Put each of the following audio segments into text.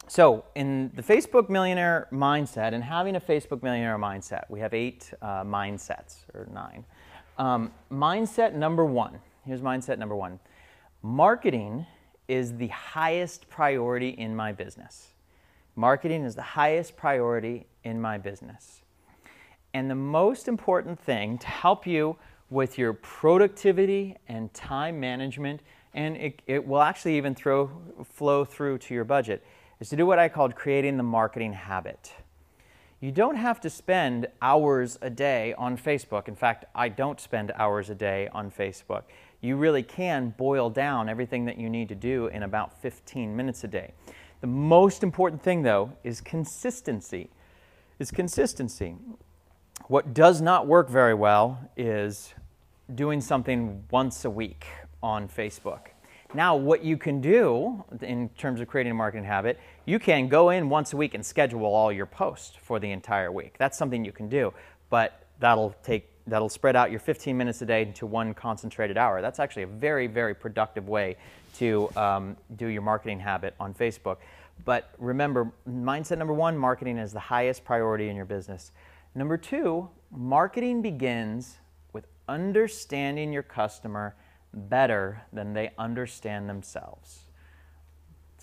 So in the Facebook Millionaire mindset and having a Facebook Millionaire mindset, we have 8 mindsets, or 9. Mindset number 1, here's mindset number 1. Marketing is the highest priority in my business. Marketing is the highest priority in my business. And the most important thing to help you with your productivity and time management, and it will actually even flow through to your budget, is to do what I called creating the marketing habit. You don't have to spend hours a day on Facebook. In fact, I don't spend hours a day on Facebook. You really can boil down everything that you need to do in about 15 minutes a day. The most important thing, though, is consistency. What does not work very well is doing something once a week on Facebook. Now, what you can do in terms of creating a marketing habit, you can go in once a week and schedule all your posts for the entire week. That's something you can do, but that'll spread out your 15 minutes a day into one concentrated hour. That's actually a very, very productive way to do your marketing habit on Facebook. But remember, mindset number 1, marketing is the highest priority in your business. Number 2, marketing begins with understanding your customer better than they understand themselves.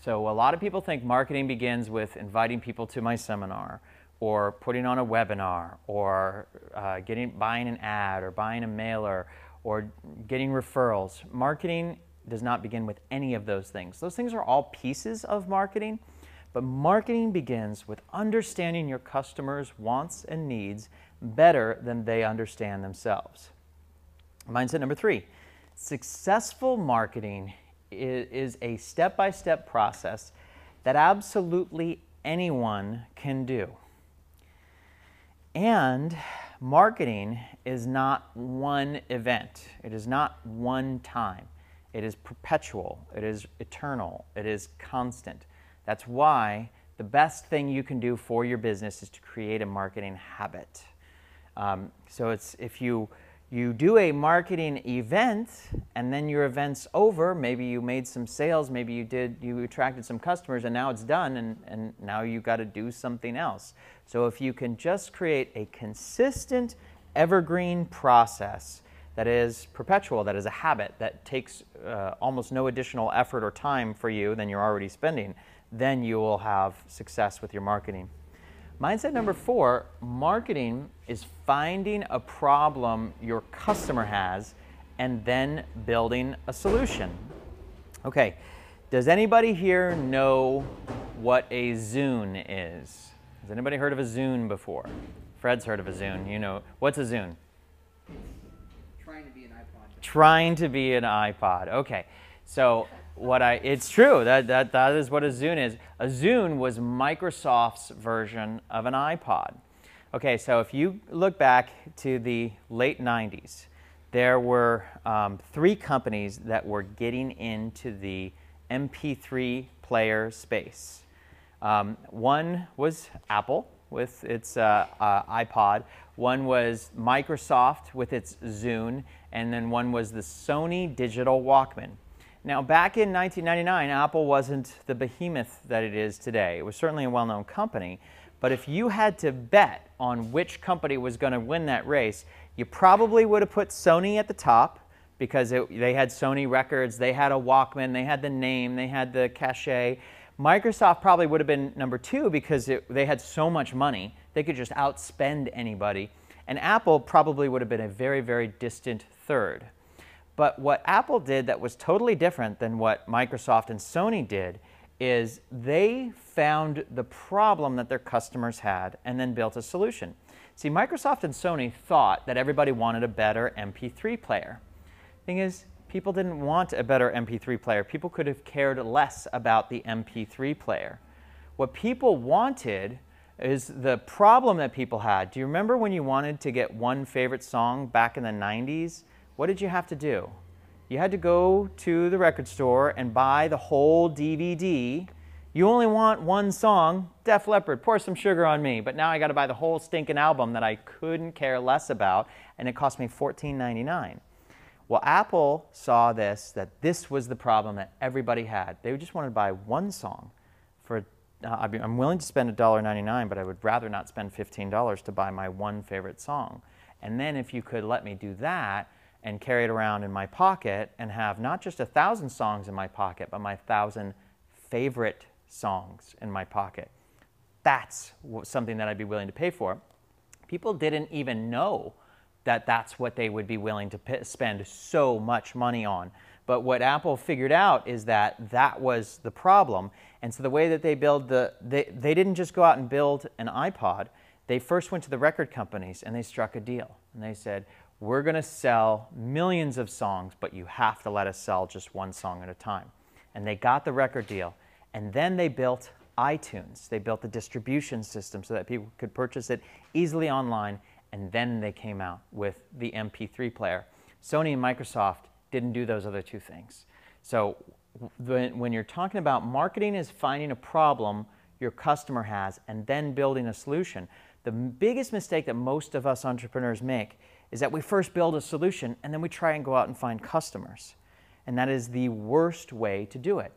So a lot of people think marketing begins with inviting people to my seminar, or putting on a webinar, or buying an ad, or buying a mailer, or getting referrals. Marketing does not begin with any of those things. Those things are all pieces of marketing, but marketing begins with understanding your customers' wants and needs better than they understand themselves. Mindset number 3. Successful marketing is a step-by-step process that absolutely anyone can do. And marketing is not one event. It is not one time. It is perpetual. It is eternal. It is constant. That's why the best thing you can do for your business is to create a marketing habit. So it's if you do a marketing event and then your event's over, maybe you made some sales, maybe you attracted some customers, and now it's done, and now you've got to do something else. So if you can just create a consistent, evergreen process that is perpetual, that is a habit, that takes almost no additional effort or time for you than you're already spending, then you will have success with your marketing. Mindset number 4, marketing is finding a problem your customer has and then building a solution. Okay, does anybody here know what a Zune is? Has anybody heard of a Zune before? Fred's heard of a Zune. You know, what's a Zune? Trying to be an iPod. Trying to be an iPod. Okay, so it's true, that is what a Zune is. A Zune was Microsoft's version of an iPod. Okay, so if you look back to the late 90s, there were 3 companies that were getting into the MP3 player space. One was Apple with its iPod, one was Microsoft with its Zune, and then one was the Sony Digital Walkman. Now, back in 1999, Apple wasn't the behemoth that it is today. It was certainly a well-known company, but if you had to bet on which company was going to win that race, you probably would have put Sony at the top because they had Sony records, they had a Walkman, they had the name, they had the cachet. Microsoft probably would have been number 2 because they had so much money, they could just outspend anybody. And Apple probably would have been a very, very distant third. But what Apple did that was totally different than what Microsoft and Sony did is they found the problem that their customers had and then built a solution. See, Microsoft and Sony thought that everybody wanted a better MP3 player. The thing is, people didn't want a better MP3 player. People could have cared less about the MP3 player. What people wanted is the problem that people had. Do you remember when you wanted to get one favorite song back in the 90s? What did you have to do? You had to go to the record store and buy the whole DVD. You only want one song, Def Leppard, Pour Some Sugar on Me, but now I got to buy the whole stinking album that I couldn't care less about, and it cost me $14.99. Well, Apple saw that this was the problem that everybody had. They just wanted to buy one song for I'm willing to spend $1.99, but I would rather not spend $15 to buy my one favorite song. And then if you could let me do that and carry it around in my pocket and have not just 1,000 songs in my pocket, but my 1,000 favorite songs in my pocket, that's something that I'd be willing to pay for. People didn't even know that that's what they would be willing to spend so much money on. But what Apple figured out is that that was the problem. And so the way that they build they didn't just go out and build an iPod. They first went to the record companies and they struck a deal. And they said, we're going to sell millions of songs, but you have to let us sell just one song at a time. And they got the record deal. And then they built iTunes. They built the distribution system so that people could purchase it easily online. And then they came out with the MP3 player. Sony and Microsoft didn't do those other two things. So when you're talking about marketing is finding a problem your customer has and then building a solution, the biggest mistake that most of us entrepreneurs make is that we first build a solution and then we try and go out and find customers. And that is the worst way to do it.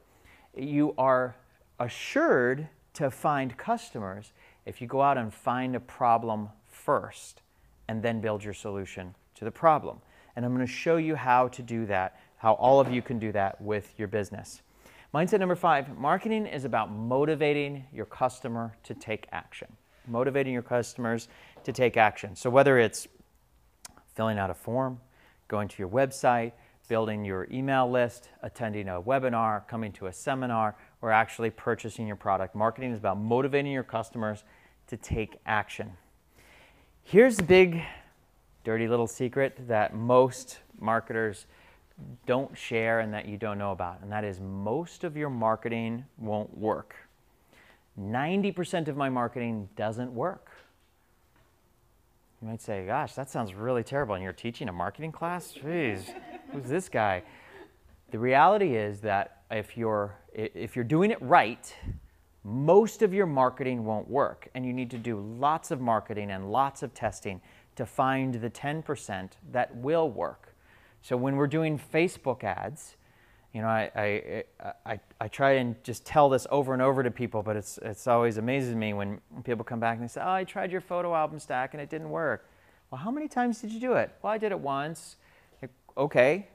You are assured to find customers if you go out and find a problem first and then build your solution to the problem. And I'm going to show you how to do that, how all of you can do that with your business. Mindset number 5, marketing is about motivating your customer to take action. Motivating your customers to take action. So whether it's filling out a form, going to your website, building your email list, attending a webinar, coming to a seminar, or actually purchasing your product, marketing is about motivating your customers to take action. Here's the big, dirty little secret that most marketers don't share and that you don't know about, and that is most of your marketing won't work. 90% of my marketing doesn't work. You might say, gosh, that sounds really terrible, and you're teaching a marketing class? Jeez, who's this guy? The reality is that if you're doing it right, most of your marketing won't work, and you need to do lots of marketing and lots of testing to find the 10% that will work. So when we're doing Facebook ads, you know, I try and just tell this over and over to people, but it's always amazes me when people come back and they say, oh, I tried your photo album stack and it didn't work. Well, how many times did you do it? Well, I did it once. Okay,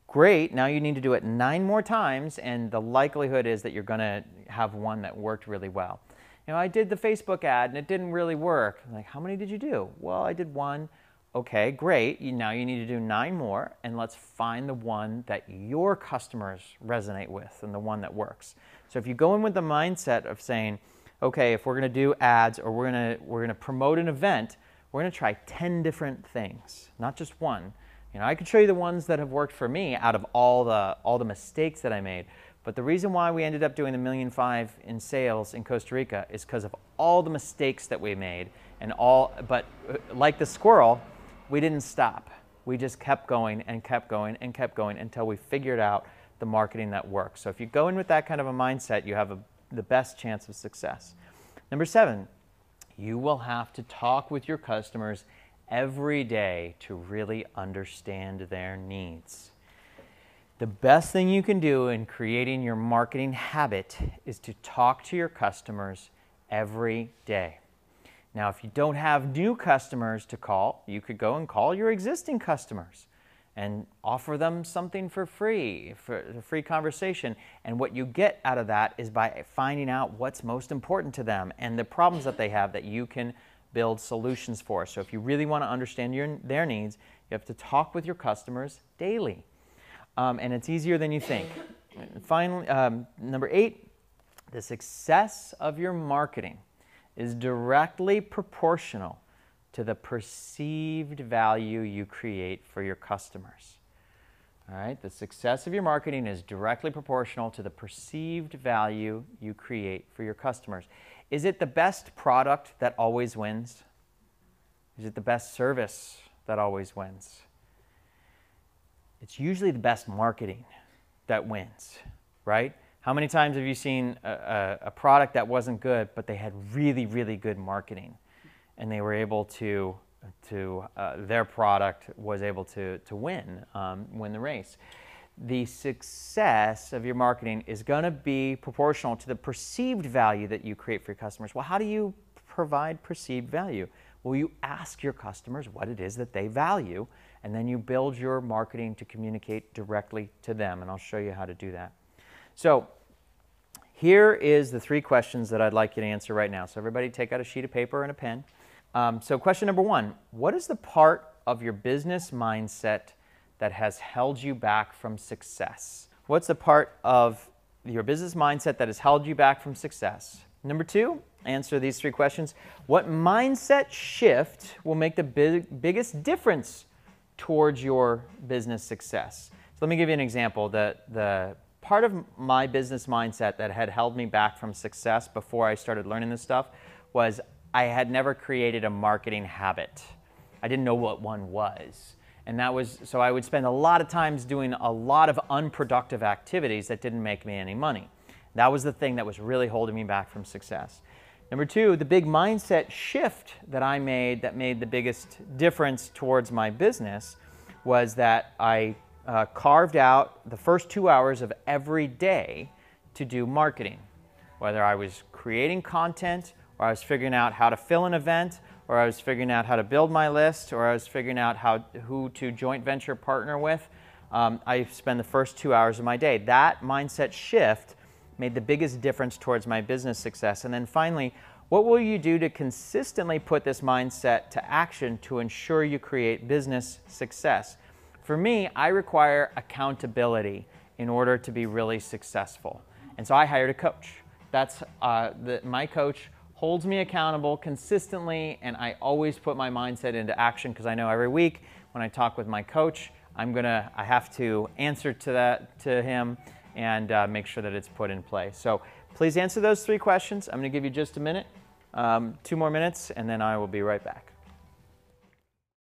great. Now you need to do it 9 more times, and the likelihood is that you're going to have one that worked really well. You know, I did the Facebook ad and it didn't really work. I'm like, how many did you do? Well, I did 1. Okay, great. Now you need to do 9 more, and let's find the one that your customers resonate with and the one that works. So if you go in with the mindset of saying, okay, if we're going to do ads or we're going to promote an event, we're going to try 10 different things, not just one. You know, I could show you the ones that have worked for me out of all the mistakes that I made. But the reason why we ended up doing the $1.5 million in sales in Costa Rica is because of all the mistakes that we made but like the squirrel, we didn't stop. We just kept going and kept going and kept going until we figured out the marketing that works. So if you go in with that kind of a mindset, you have the best chance of success. Number 7, you will have to talk with your customers every day to really understand their needs. The best thing you can do in creating your marketing habit is to talk to your customers every day. Now, if you don't have new customers to call, you could go and call your existing customers and offer them something for free, for a free conversation. And what you get out of that is by finding out what's most important to them and the problems that they have that you can build solutions for. So if you really want to understand their needs, you have to talk with your customers daily. And it's easier than you think. Finally, number 8, the success of your marketing is directly proportional to the perceived value you create for your customers. All right, the success of your marketing is directly proportional to the perceived value you create for your customers. Is it the best product that always wins? Is it the best service that always wins? It's usually the best marketing that wins, right? How many times have you seen a product that wasn't good, but they had really, really good marketing, and they were able to their product was able to win the race? the success of your marketing is going to be proportional to the perceived value that you create for your customers. Well, how do you provide perceived value? Well, you ask your customers what it is that they value, and then you build your marketing to communicate directly to them, and I'll show you how to do that. So here is the 3 questions that I'd like you to answer right now. So everybody take out a sheet of paper and a pen. So question number 1, what is the part of your business mindset that has held you back from success? What's the part of your business mindset that has held you back from success? Number 2, answer these 3 questions. What mindset shift will make the biggest difference towards your business success? So let me give you an example. The part of my business mindset that had held me back from success before I started learning this stuff was I had never created a marketing habit. I didn't know what one was. And that was, so I would spend a lot of times doing a lot of unproductive activities that didn't make me any money. That was the thing that was really holding me back from success. Number 2, the big mindset shift that I made that made the biggest difference towards my business was that I carved out the first 2 hours of every day to do marketing. Whether I was creating content, or I was figuring out how to fill an event, or I was figuring out how to build my list, or I was figuring out who to joint venture partner with, I spend the first 2 hours of my day. That mindset shift made the biggest difference towards my business success. And then finally, what will you do to consistently put this mindset to action to ensure you create business success? For me, I require accountability in order to be really successful. And so I hired a coach. That's my coach holds me accountable consistently, and I always put my mindset into action because I know every week when I talk with my coach, I have to answer to him and make sure that it's put in place. So please answer those 3 questions. I'm going to give you just a minute, 2 more minutes, and then I will be right back.